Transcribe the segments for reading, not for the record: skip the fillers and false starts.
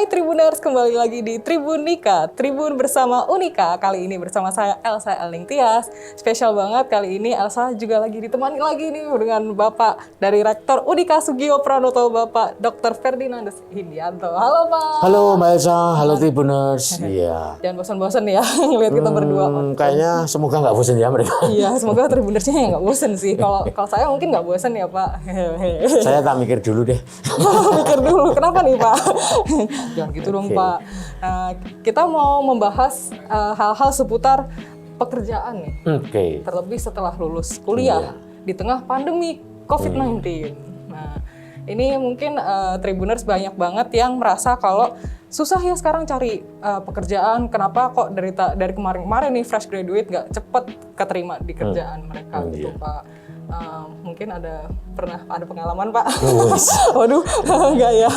Hai Tribuners, kembali lagi di Tribun Nika, Tribun bersama Unika. Kali ini bersama saya Elsa Elningtyas. Spesial banget kali ini Elsa juga lagi ditemani lagi nih dengan Bapak dari Rektor Unika Sugio Pranoto, Bapak Dr. Ferdinandus Hindianto. Halo Pak. Halo Mbak Elsa, halo Tribuners. Iya. Jangan bosan-bosan ya ngeliat kita berdua. Kayaknya semoga nggak bosan ya mereka. Iya, semoga Tribunersnya ya nggak bosan sih. Kalau saya mungkin nggak bosan ya Pak. Saya tak mikir dulu deh. Mikir dulu, kenapa nih Pak? Jangan gitu dong Pak. Kita mau membahas hal-hal seputar pekerjaan nih. Terlebih setelah lulus kuliah di tengah pandemi COVID-19. Nah, ini mungkin Tribuners banyak banget yang merasa kalau susah ya sekarang cari pekerjaan. Kenapa kok dari kemarin-kemarin nih fresh graduate nggak cepet keterima di kerjaan mereka gitu Pak. Mungkin pernah ada pengalaman Pak? Waduh, enggak ya.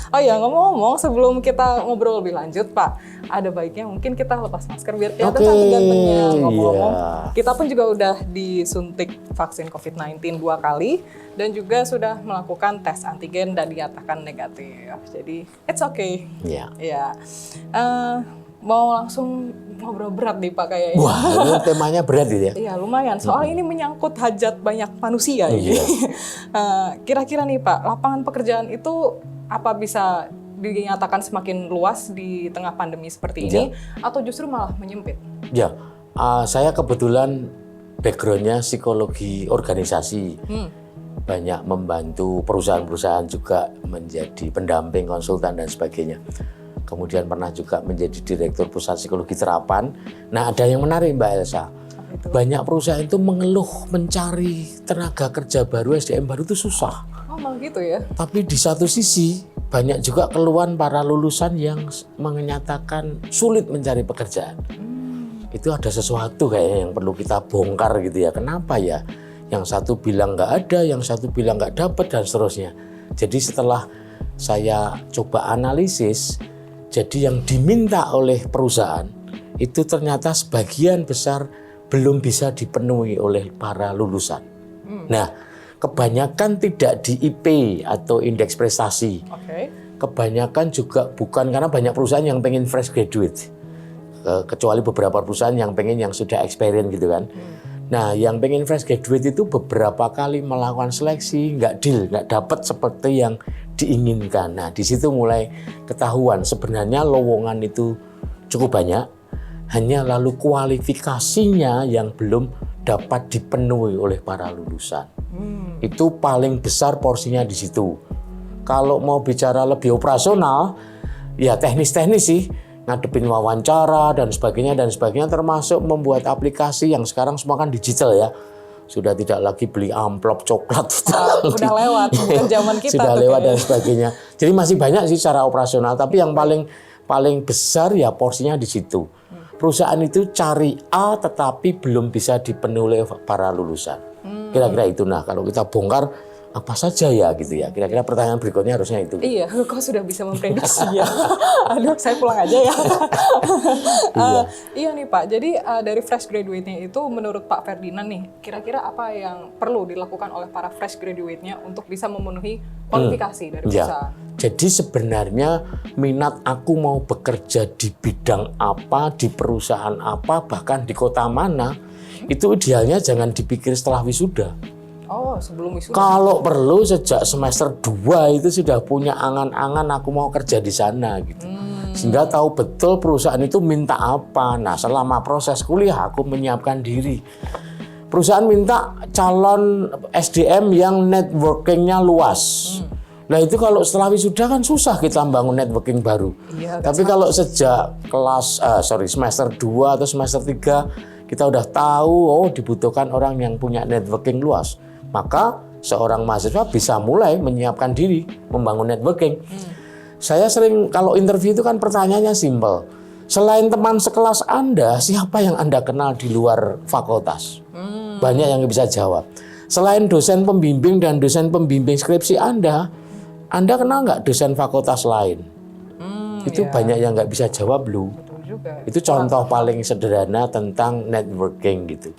Oh ya, ngomong-ngomong sebelum kita ngobrol lebih lanjut Pak, ada baiknya mungkin kita lepas masker biar kelihatan cantik gantengnya. Ngomong-ngomong, kita pun juga udah disuntik vaksin COVID-19 2 kali dan juga sudah melakukan tes antigen dan dinyatakan negatif. Jadi it's okay. Ya. Mau langsung ngobrol berat nih Pak kayaknya. Wah, ini temanya berat gitu ya? Iya lumayan, soal ini menyangkut hajat banyak manusia. Kira-kira nih Pak, lapangan pekerjaan itu apa bisa dinyatakan semakin luas di tengah pandemi seperti ini, atau justru malah menyempit? Ya, saya kebetulan backgroundnya psikologi organisasi. Banyak membantu perusahaan-perusahaan juga menjadi pendamping, konsultan dan sebagainya. Kemudian pernah juga menjadi direktur pusat psikologi terapan. Nah, ada yang menarik Mbak Elsa. Banyak perusahaan itu mengeluh mencari tenaga kerja baru, SDM baru itu susah. Oh, malah gitu ya? Tapi di satu sisi banyak juga keluhan para lulusan yang menyatakan sulit mencari pekerjaan. Itu ada sesuatu kayaknya yang perlu kita bongkar gitu ya. Kenapa ya? Yang satu bilang nggak ada, yang satu bilang nggak dapat dan seterusnya. Jadi setelah saya coba analisis, jadi yang diminta oleh perusahaan itu ternyata sebagian besar belum bisa dipenuhi oleh para lulusan. Nah, kebanyakan tidak di IP atau indeks prestasi. Kebanyakan juga bukan karena banyak perusahaan yang pengen fresh graduate. Kecuali beberapa perusahaan yang pengen yang sudah experience gitu kan. Nah, yang pengen fresh graduate itu beberapa kali melakukan seleksi, nggak deal, nggak dapat seperti yang diinginkan. Nah, di situ mulai ketahuan sebenarnya lowongan itu cukup banyak, hanya lalu kualifikasinya yang belum dapat dipenuhi oleh para lulusan. Itu paling besar porsinya di situ. Kalau mau bicara lebih operasional, ya teknis-teknis sih. Ngadepin wawancara dan sebagainya termasuk membuat aplikasi yang sekarang semua kan digital ya. Sudah tidak lagi beli amplop coklat. Udah lewat, bukan zaman kita. Sudah lewat dan sebagainya. Jadi masih banyak sih secara operasional, tapi yang paling besar ya porsinya di situ. Perusahaan itu cari A tetapi belum bisa dipenuhi oleh para lulusan. Kira-kira itu. Nah, kalau kita bongkar apa saja ya gitu ya. Kira-kira pertanyaan berikutnya harusnya itu. Iya, kok sudah bisa memprediksi ya. Aduh, saya pulang aja ya. Iya nih Pak, jadi dari fresh graduate-nya itu menurut Pak Ferdinand nih, kira-kira apa yang perlu dilakukan oleh para fresh graduate-nya untuk bisa memenuhi kualifikasi dari perusahaan? Jadi sebenarnya minat aku mau bekerja di bidang apa, di perusahaan apa, bahkan di kota mana, itu idealnya jangan dipikir setelah wisuda. Oh, sebelum wisuda. Kalau perlu sejak semester 2 itu sudah punya angan-angan aku mau kerja di sana gitu. Sehingga tahu betul perusahaan itu minta apa. Nah, selama proses kuliah aku menyiapkan diri. Perusahaan minta calon SDM yang networking-nya luas. Nah, itu kalau setelah wisuda kan susah kita bangun networking baru. Tapi kalau sejak semester 2 atau semester 3 kita udah tahu dibutuhkan orang yang punya networking luas. Maka seorang mahasiswa bisa mulai menyiapkan diri, membangun networking. Saya sering kalau interview itu kan pertanyaannya simpel. Selain teman sekelas Anda, siapa yang Anda kenal di luar fakultas? Banyak yang bisa jawab. Selain dosen pembimbing dan dosen pembimbing skripsi Anda kenal nggak dosen fakultas lain? Itu banyak yang nggak bisa jawab loh. Itu contoh paling sederhana tentang networking gitu.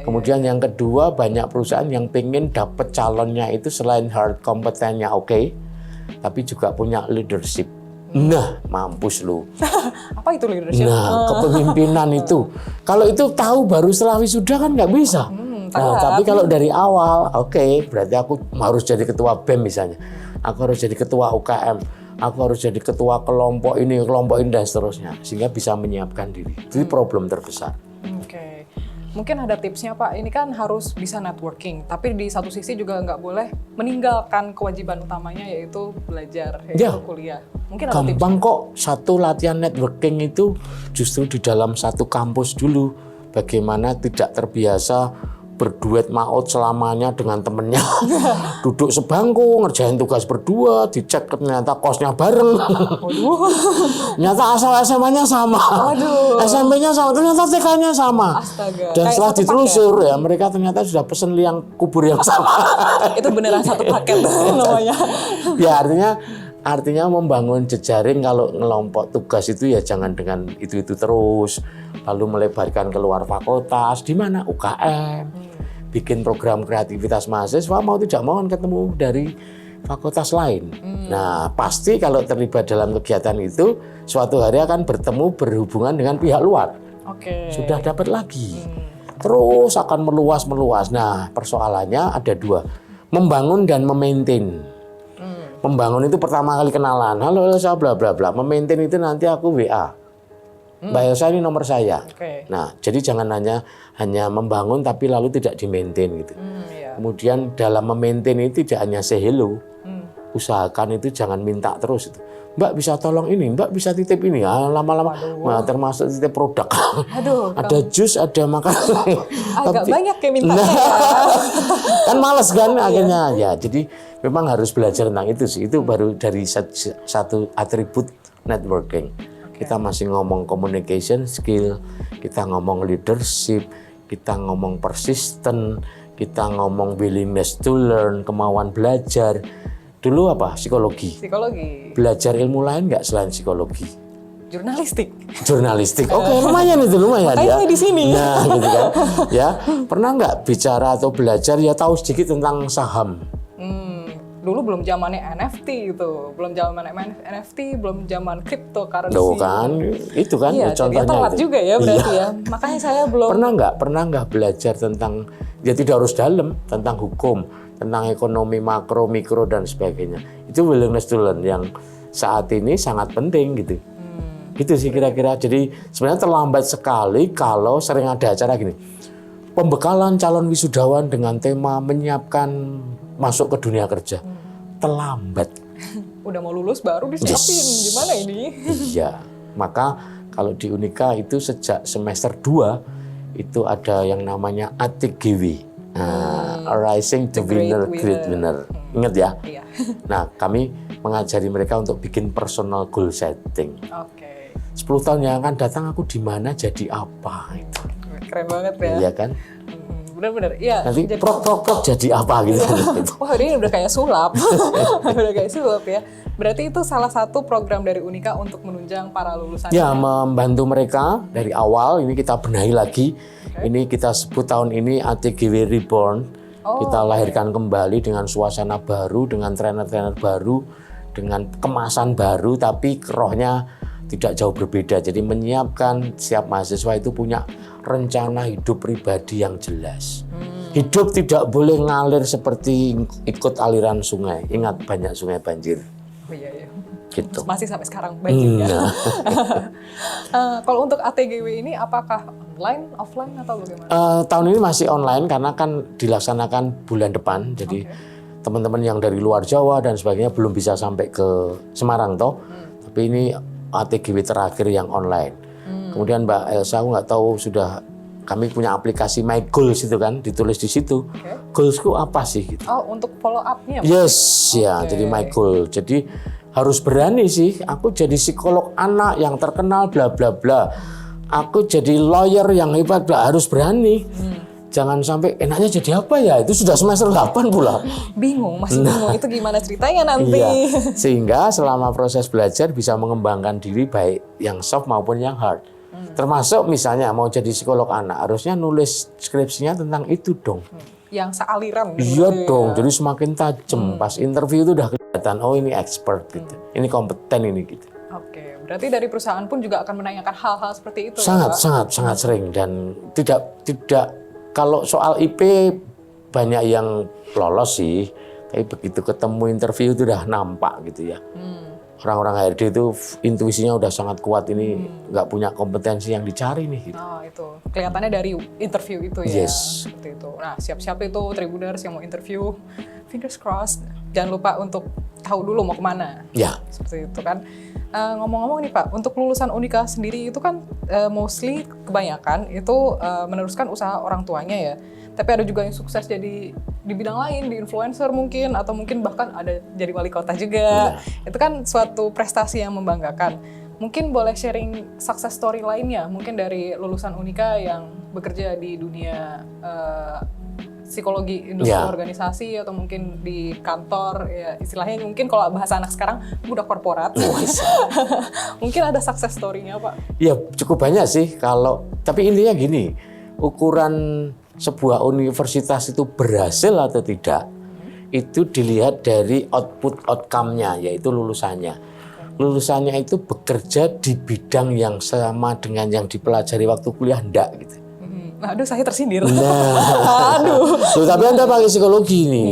Kemudian yang kedua, banyak perusahaan yang pengen dapat calonnya itu selain hard kompetennya oke, tapi juga punya leadership. Nah, mampus lu. Apa itu leadership? Nah, kepemimpinan itu. Kalau itu tahu baru setelah wisuda kan nggak bisa. Nah, tapi kalau dari awal, oke, berarti aku harus jadi ketua BEM misalnya. Aku harus jadi ketua UKM. Aku harus jadi ketua kelompok ini, dan seterusnya. Sehingga bisa menyiapkan diri. Itu problem terbesar. Oke. Mungkin ada tipsnya Pak, ini kan harus bisa networking. Tapi di satu sisi juga nggak boleh meninggalkan kewajiban utamanya yaitu belajar, yaitu kuliah. Mungkin ada gampang kok, satu latihan networking itu justru di dalam satu kampus dulu. Bagaimana tidak terbiasa berduet maut selamanya dengan temennya. Duduk sebangku, ngerjain tugas berdua, dicek ternyata kosnya bareng. Ternyata asal SMA-nya sama. SMP-nya sama, ternyata TK-nya sama. Astaga. Dan setelah ditelusur ya, mereka ternyata sudah pesen liang kubur yang sama. Itu beneran satu paket namanya. Ya artinya membangun jejaring kalau ngelompok tugas itu ya jangan dengan itu terus. Lalu melebarkan keluar fakultas, di mana UKM, bikin program kreativitas mahasiswa, mau tidak mau kan ketemu dari fakultas lain. Nah pasti kalau terlibat dalam kegiatan itu, suatu hari akan berhubungan dengan pihak luar. Sudah dapat lagi. Terus akan meluas. Nah persoalannya ada dua, membangun dan memaintain. Membangun itu pertama kali kenalan, halo Elsa bla bla bla. Memaintain itu nanti aku WA. Mbak Elsa ini nomor saya. Nah, jadi jangan hanya membangun tapi lalu tidak di-maintain gitu. Kemudian dalam memaintain itu tidak hanya say hello. Usahakan itu jangan minta terus itu. Mbak bisa tolong ini, Mbak bisa titip ini. Lama-lama termasuk titip produk. Ada jus, ada makanan. Agak banyak kayak mintanya. Kan males kan akhirnya. Ya, jadi memang harus belajar tentang itu sih. Itu baru dari satu atribut networking. Kita masih ngomong communication skill, kita ngomong leadership, kita ngomong persistent, kita ngomong willingness to learn, kemauan belajar. Dulu apa? Psikologi. Belajar ilmu lain nggak selain psikologi? Jurnalistik. Oke, lumayan ya. Di sini. Nah, gitu kan. Ya, pernah nggak bicara atau belajar ya tahu sedikit tentang saham? Dulu belum zamannya NFT gitu, belum zaman cryptocurrency. Tuh kan, itu kan iya, contohnya. Iya, telat juga ya berarti ya. Makanya saya belum. Pernah nggak belajar tentang, ya tidak harus dalam, tentang hukum, tentang ekonomi makro, mikro dan sebagainya. Itu willingness to learn yang saat ini sangat penting gitu. Gitu sih kira-kira. Jadi sebenarnya terlambat sekali kalau sering ada acara gini. Pembekalan calon wisudawan dengan tema menyiapkan masuk ke dunia kerja. Terlambat. Udah mau lulus baru disiapin. Gimana ini? Iya. Maka kalau di Unika itu sejak semester 2 itu ada yang namanya ATGW. Rising to Winner, Great Winner. Ingat ya? Iya. Nah, kami mengajari mereka untuk bikin personal goal setting. 10 tahun yang akan datang aku di mana jadi apa itu. Keren banget ya. Iya kan? Benar-benar. Iya. Nanti prok jadi apa gitu. Wah, ini udah kayak sulap. Udah kayak sulap ya. Berarti itu salah satu program dari Unika untuk menunjang para lulusan. Ya, membantu mereka dari awal. Ini kita benahi lagi. Ini kita sebut tahun ini ATGW Reborn. Kita lahirkan kembali dengan suasana baru, dengan trainer-trainer baru, dengan kemasan baru, tapi rohnya tidak jauh berbeda. Jadi menyiapkan setiap mahasiswa itu punya rencana hidup pribadi yang jelas. Hidup tidak boleh ngalir seperti ikut aliran sungai. Ingat banyak sungai banjir. Oh iya. Gitu. Masih sampai sekarang banjir ya. Kalau untuk ATGW ini apakah online, offline atau bagaimana? Tahun ini masih online karena kan dilaksanakan bulan depan. Jadi teman-teman yang dari luar Jawa dan sebagainya belum bisa sampai ke Semarang toh. Tapi ini ATGW terakhir yang online. Kemudian Mbak Elsa, aku nggak tahu sudah kami punya aplikasi My Goals itu kan, ditulis di situ. Goalsku apa sih? Gitu. Untuk follow up-nya? Yes, ya. Jadi My Goal. Jadi harus berani sih. Aku jadi psikolog anak yang terkenal, bla bla bla. Aku jadi lawyer yang hebat, bla. Harus berani. Jangan sampai enaknya jadi apa ya? Itu sudah semester 8 pula. Masih bingung. Itu gimana ceritanya nanti? Iya. Sehingga selama proses belajar bisa mengembangkan diri baik yang soft maupun yang hard. Termasuk misalnya mau jadi psikolog anak, harusnya nulis skripsinya tentang itu dong. Yang sealiran. Iya dong, jadi semakin tajam. Pas interview itu udah kelihatan, oh ini expert gitu. Ini kompeten ini gitu. berarti dari perusahaan pun juga akan menanyakan hal-hal seperti itu. Sangat sering, dan tidak kalau soal IP banyak yang lolos sih, tapi begitu ketemu interview itu udah nampak gitu ya. Orang-orang HRD itu intuisinya udah sangat kuat, ini nggak punya kompetensi yang dicari nih. Gitu. Oh itu kelihatannya dari interview itu ya. Yes. Seperti itu. Nah siap-siap itu Tribuners yang mau interview, fingers crossed. Jangan lupa untuk tahu dulu mau kemana. Ya. Seperti itu kan. Ngomong-ngomong nih Pak, untuk lulusan Unika sendiri itu kan mostly kebanyakan itu meneruskan usaha orang tuanya ya. Tapi ada juga yang sukses jadi di bidang lain, di influencer mungkin, atau mungkin bahkan ada jadi wali kota juga. Itu kan suatu prestasi yang membanggakan. Mungkin boleh sharing success story lainnya, mungkin dari lulusan Unika yang bekerja di dunia psikologi industri organisasi, atau mungkin di kantor, ya istilahnya mungkin kalau bahasa anak sekarang budak korporat. Mungkin ada success story-nya Pak? Ya cukup banyak sih tapi intinya gini, ukuran sebuah universitas itu berhasil atau tidak, itu dilihat dari outcome-nya, yaitu lulusannya. Lulusannya itu bekerja di bidang yang sama dengan yang dipelajari waktu kuliah, enggak gitu. Aduh, saya tersindir. Aduh. Tapi Anda pakai psikologi nih.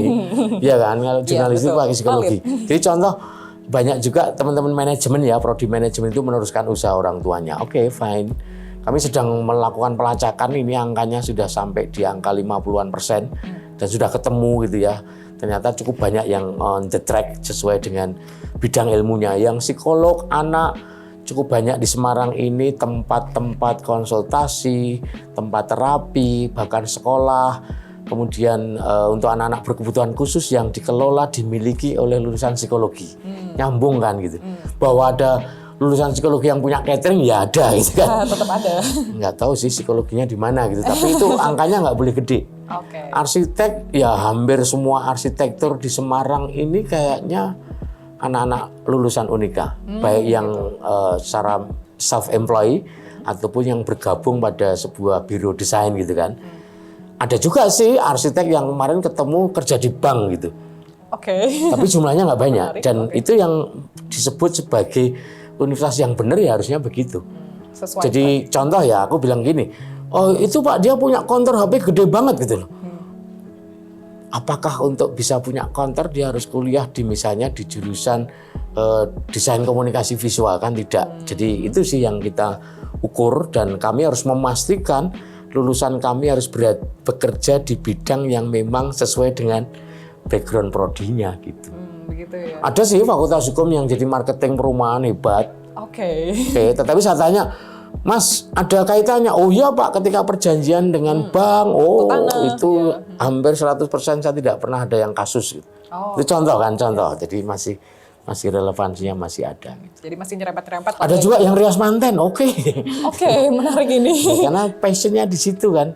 Ya kan, kalau jurnalistik pakai psikologi. Jadi contoh, banyak juga teman-teman manajemen ya, prodi manajemen itu meneruskan usaha orang tuanya. Oke, fine. Kami sedang melakukan pelacakan, ini angkanya sudah sampai di angka 50-an% dan sudah ketemu gitu ya. Ternyata cukup banyak yang on the track sesuai dengan bidang ilmunya. Yang psikolog anak cukup banyak di Semarang ini, tempat-tempat konsultasi, tempat terapi, bahkan sekolah. Kemudian untuk anak-anak berkebutuhan khusus yang dikelola, dimiliki oleh lulusan psikologi. Nyambung kan gitu. Bahwa ada lulusan psikologi yang punya catering, ya ada gitu kan. Tetap ada. Nggak tahu sih psikologinya di mana gitu. Tapi itu angkanya nggak boleh gede. Arsitek, ya hampir semua arsitektur di Semarang ini kayaknya anak-anak lulusan Unika. Baik yang secara self-employed ataupun yang bergabung pada sebuah biro desain gitu kan. Ada juga sih arsitek yang kemarin ketemu kerja di bank gitu. Tapi jumlahnya nggak banyak. Dan itu yang disebut sebagai universitas yang benar, ya harusnya begitu. Jadi contoh ya, aku bilang gini, oh itu Pak dia punya konter HP gede banget gitu loh. Apakah untuk bisa punya konter dia harus kuliah di misalnya di jurusan desain komunikasi visual? Kan tidak. Jadi itu sih yang kita ukur, dan kami harus memastikan lulusan kami harus bekerja di bidang yang memang sesuai dengan background prodinya gitu. Begitu ya. Ada sih fakultas hukum yang jadi marketing perumahan hebat. Tetapi saya tanya, Mas, ada kaitannya? Oh iya Pak, ketika perjanjian dengan bank, itu hampir 100% saya tidak pernah ada yang kasus. Gitu. Itu contoh kan, contoh. Jadi masih relevansinya masih ada. Gitu. Jadi masih nyerempet-nyerempet. Ada juga yang rias manten, oke, menarik ini. Karena passionnya di situ kan.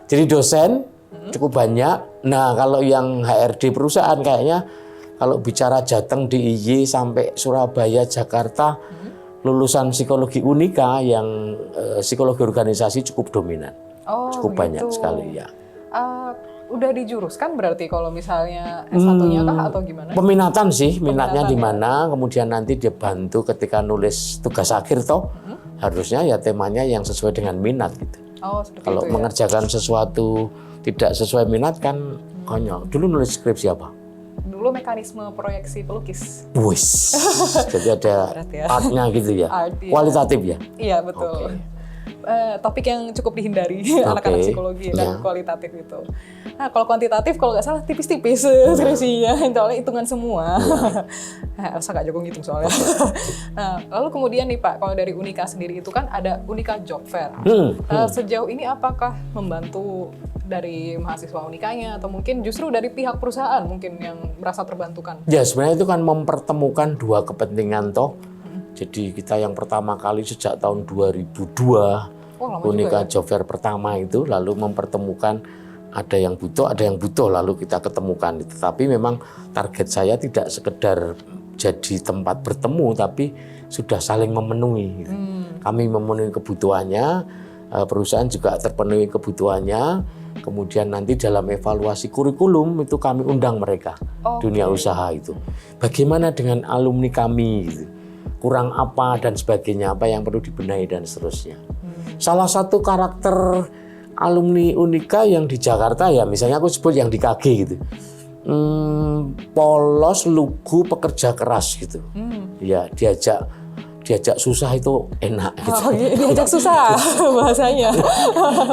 Jadi dosen cukup banyak. Nah kalau yang HRD perusahaan kayaknya, kalau bicara Jateng, DIY sampai Surabaya, Jakarta, lulusan psikologi Unika yang psikologi organisasi cukup dominan. Cukup banyak sekali ya. Udah dijuruskan berarti kalau misalnya S1-nya kah atau gimana? Peminatan sih, minatnya di mana, kemudian nanti dia bantu ketika nulis tugas akhir toh, harusnya ya temanya yang sesuai dengan minat gitu. Kalau mengerjakan sesuatu tidak sesuai minat kan konyol. Dulu nulis skripsi apa? Dulu mekanisme proyeksi pelukis. Jadi ada artnya gitu ya. Kualitatif ya? Iya betul. Topik yang cukup dihindari anak-anak psikologi dan kualitatif itu. Nah kalau kuantitatif kalau nggak salah tipis-tipis skripsinya, soalnya hitungan semua. Elsa nggak jago ngitung soalnya. Nah lalu kemudian nih Pak, kalau dari Unika sendiri itu kan ada Unika Job Fair. Sejauh ini apakah membantu dari mahasiswa Unikanya atau mungkin justru dari pihak perusahaan mungkin yang merasa terbantukan? Ya sebenarnya itu kan mempertemukan dua kepentingan toh. Jadi kita yang pertama kali sejak tahun 2002 Unika Job Fair pertama itu lalu mempertemukan ada yang butuh lalu kita ketemukan. Tetapi memang target saya tidak sekedar jadi tempat bertemu tapi sudah saling memenuhi. Kami memenuhi kebutuhannya, perusahaan juga terpenuhi kebutuhannya. Kemudian nanti dalam evaluasi kurikulum itu kami undang mereka dunia usaha itu. Bagaimana dengan alumni kami gitu. kurang apa dan sebagainya, apa yang perlu dibenahi dan seterusnya. Salah satu karakter alumni Unika yang di Jakarta ya, misalnya aku sebut yang di KG gitu, polos, lugu, pekerja keras gitu. Ya diajak susah itu enak gitu. Oh, diajak susah bahasanya.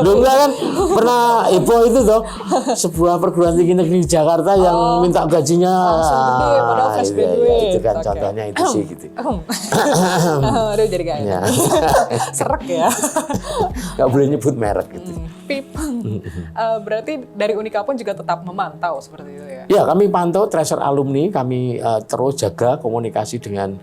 Loh enggak kan pernah heboh itu toh, sebuah perguruan tinggi negeri di Jakarta yang minta gajinya gede, padahal fresh graduate. ya, itu kan contohnya itu sih gitu. Aduh jadi gak enak. Serak ya. Nggak boleh nyebut merek gitu. Pip. Berarti dari Unika pun juga tetap memantau seperti itu ya? Ya, kami pantau tracer alumni, kami terus jaga komunikasi dengan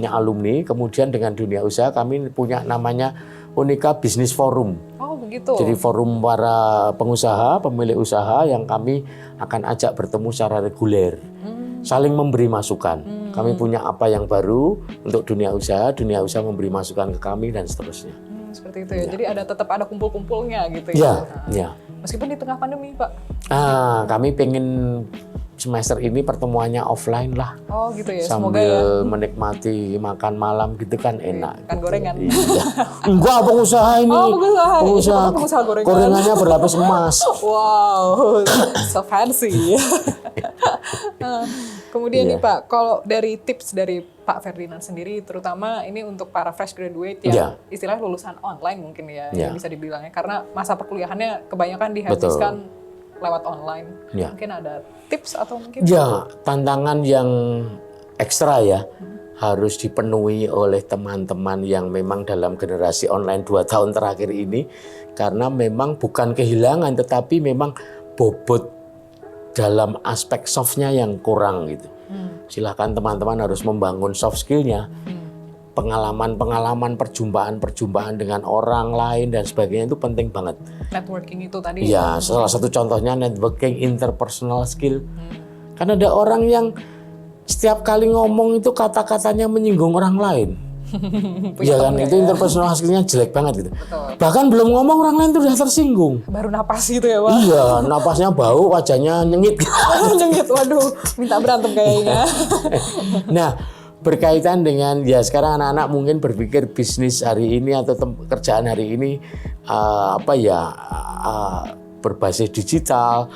alumni, kemudian dengan dunia usaha kami punya namanya Unika Business Forum. Oh begitu. Jadi forum para pengusaha, pemilik usaha yang kami akan ajak bertemu secara reguler, saling memberi masukan. Kami punya apa yang baru untuk dunia usaha memberi masukan ke kami dan seterusnya. Seperti itu ya. Jadi tetap ada kumpul-kumpulnya gitu ya. Ya. Meskipun di tengah pandemi, Pak. Kami pengen semester ini pertemuannya offline lah. Oh gitu ya, sambil semoga ya. menikmati makan malam gitu kan enak. Kan gitu. gorengan. Iya. Enggak, pengusaha ini. Oh, pengusaha gorengannya berlapis emas. Wow, so fancy. Kemudian nih Pak, kalau dari tips dari Pak Ferdinand sendiri, terutama ini untuk para fresh graduate yang istilahnya lulusan online mungkin ya, yang bisa dibilangnya, karena masa perkuliahannya kebanyakan dihabiskan lewat online. Mungkin ada tips atau mungkin? Ya, tantangan yang ekstra ya harus dipenuhi oleh teman-teman yang memang dalam generasi online 2 tahun terakhir ini, karena memang bukan kehilangan tetapi memang bobot dalam aspek soft-nya yang kurang gitu. Silahkan teman-teman harus membangun soft skill-nya. Pengalaman, perjumpaan dengan orang lain dan sebagainya itu penting banget. Networking itu tadi. Ya, salah satu contohnya networking, interpersonal skill. Karena ada orang yang setiap kali ngomong itu kata-katanya menyinggung orang lain. Iya kan, itu interpersonal skill-nya jelek banget gitu. Betul. Bahkan belum ngomong orang lain itu udah tersinggung. Baru napas gitu ya Pak? Iya, napasnya bau, wajahnya nyengit. Nyengit, waduh, minta berantem kayaknya. Nah, berkaitan dengan ya sekarang anak-anak mungkin berpikir bisnis hari ini atau kerjaan hari ini berbasis digital,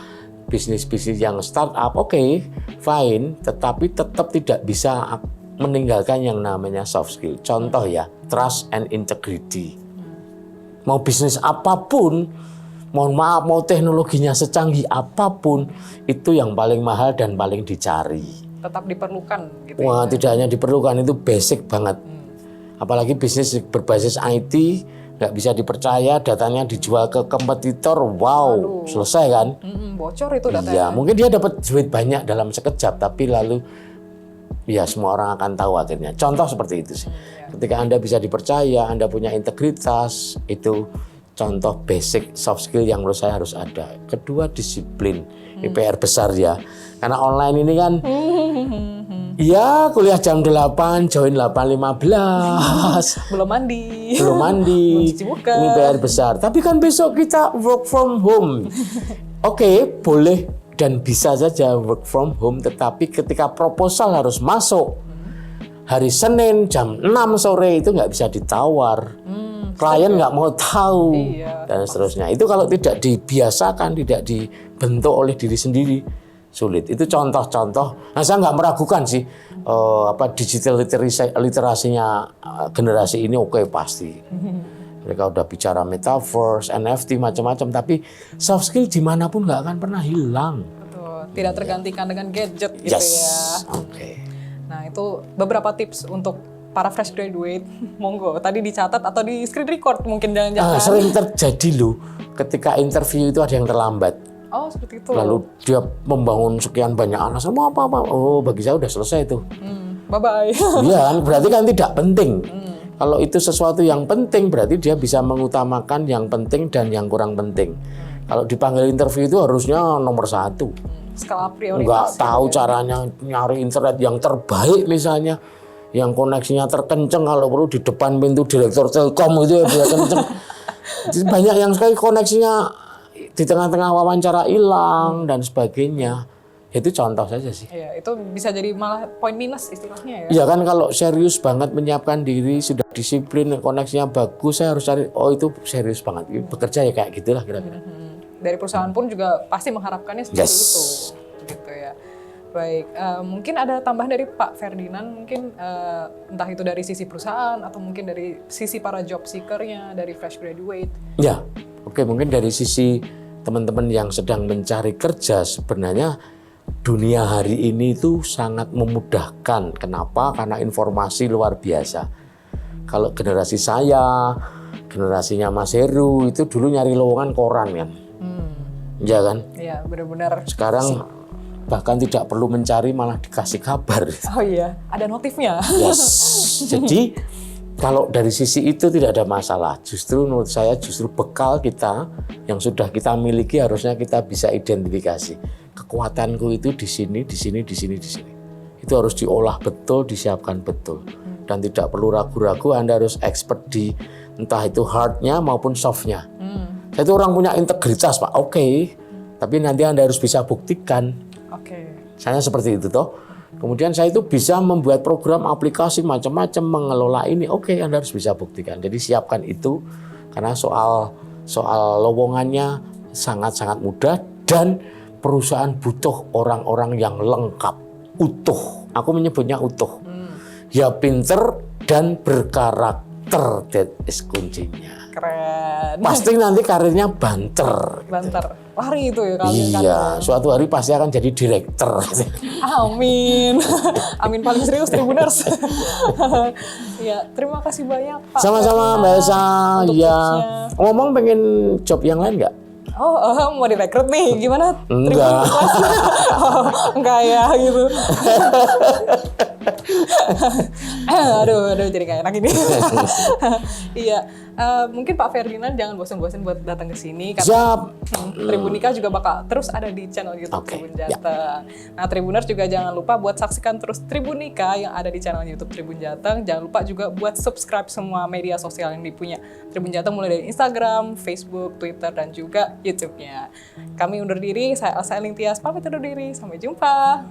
bisnis-bisnis yang startup, oke, fine, tetapi tetap tidak bisa meninggalkan yang namanya soft skill. Contoh ya, trust and integrity. Mau bisnis apapun, mohon maaf, mau teknologinya secanggih apapun, itu yang paling mahal dan paling dicari. Tetap diperlukan gitu. Wah, tidak hanya diperlukan, itu basic banget. Apalagi bisnis berbasis IT, nggak bisa dipercaya, datanya dijual ke kompetitor, wow, selesai kan? Bocor itu datanya. Iya, mungkin dia dapat duit banyak dalam sekejap, tapi lalu ya semua orang akan tahu akhirnya. Contoh seperti itu sih. Ketika Anda bisa dipercaya, Anda punya integritas, itu contoh basic soft skill yang menurut saya harus ada. Kedua, disiplin. Ini PR besar ya. Karena online ini kan, iya kuliah jam 8, join 8.15. Belum mandi. Belum cuci muka. Ini PR besar. Tapi kan besok kita work from home. Oke, boleh dan bisa saja work from home. Tetapi ketika proposal harus masuk hari Senin jam 6 sore itu nggak bisa ditawar. Klien nggak mau tahu dan seterusnya. Itu kalau tidak dibiasakan, tidak dibentuk oleh diri sendiri, sulit. Itu contoh-contoh. Nah, saya nggak meragukan sih digital literasinya generasi ini oke, pasti. Mereka udah bicara metaverse, NFT, macam-macam. Tapi soft skill dimanapun nggak akan pernah hilang. Betul. Tidak tergantikan dengan gadget gitu ya. Oke. Nah, itu beberapa tips untuk para fresh graduate. Monggo, tadi dicatat atau di screen record mungkin jangan-jangan. Sering terjadi loh, ketika interview itu ada yang terlambat. Oh, seperti itu. Lalu dia membangun sekian banyak alasan, mau apa-apa. Oh, bagi saya udah selesai itu. Bye-bye. Iya, berarti kan tidak penting. Kalau itu sesuatu yang penting, berarti dia bisa mengutamakan yang penting dan yang kurang penting. Kalau dipanggil interview itu harusnya nomor 1. Skala prioritas. Nggak tahu caranya nyari internet yang terbaik misalnya. Yang koneksinya terkenceng, kalau perlu di depan pintu direktur Telkom itu ya dia kenceng. Banyak yang sekali koneksinya di tengah-tengah wawancara hilang dan sebagainya. Itu contoh saja sih. Iya, itu bisa jadi malah poin minus istilahnya ya. Iya kan, kalau serius banget menyiapkan diri, sudah disiplin, koneksinya bagus, saya harus cari, oh itu serius banget, bekerja ya kayak gitulah kira-kira. Dari perusahaan pun juga pasti mengharapkannya seperti itu, gitu ya. Baik, mungkin ada tambahan dari Pak Ferdinand, mungkin entah itu dari sisi perusahaan atau mungkin dari sisi para job seeker-nya, dari fresh graduate. Ya, oke, mungkin dari sisi teman-teman yang sedang mencari kerja, sebenarnya dunia hari ini itu sangat memudahkan. Kenapa? Karena informasi luar biasa. Kalau generasi saya, generasinya Mas Heru, itu dulu nyari lowongan koran kan. Ya kan? Iya, benar-benar. Sekarang bahkan tidak perlu mencari, malah dikasih kabar. Oh iya, ada notifnya. Yes. Jadi kalau dari sisi itu tidak ada masalah. Justru menurut saya justru bekal kita yang sudah kita miliki harusnya kita bisa identifikasi. Kekuatanku itu di sini, di sini, di sini, di sini. Itu harus diolah betul, disiapkan betul. Dan tidak perlu ragu-ragu, Anda harus expert di entah itu hardnya maupun softnya. Saya itu orang punya integritas, Pak. Oke. Tapi nanti Anda harus bisa buktikan. Saya seperti itu toh. Kemudian saya itu bisa membuat program aplikasi macam-macam, mengelola ini. Oke, Anda harus bisa buktikan. Jadi siapkan itu karena soal lowongannya sangat-sangat mudah dan perusahaan butuh orang-orang yang lengkap, utuh. Aku menyebutnya utuh. Ya pinter dan berkarakter, that is kuncinya. Keren. Pasti nanti karirnya banter. Banter. Lari itu ya kalian. Iya, suatu hari pasti akan jadi direktur. Amin. Amin paling serius Tribuners. Ya, terima kasih banyak Pak. Sama-sama Mbak Esa. Ya. Ngomong pengen job yang lain nggak? Oh, mau direkrut nih, gimana? Enggak. Enggak ya, gitu. aduh, jadi kayak enak ini. Iya, mungkin Pak Ferdinand jangan bosan-bosan buat datang ke sini. Karena Tribunika juga bakal terus ada di channel YouTube Tribun Jateng. Nah, Tribuners juga jangan lupa buat saksikan terus Tribunika yang ada di channel YouTube Tribun Jateng. Jangan lupa juga buat subscribe semua media sosial yang dipunya Tribun Jateng, mulai dari Instagram, Facebook, Twitter, dan juga YouTube-nya. Kami undur diri, saya Elsa Eling Tias, pamit undur diri. Sampai jumpa.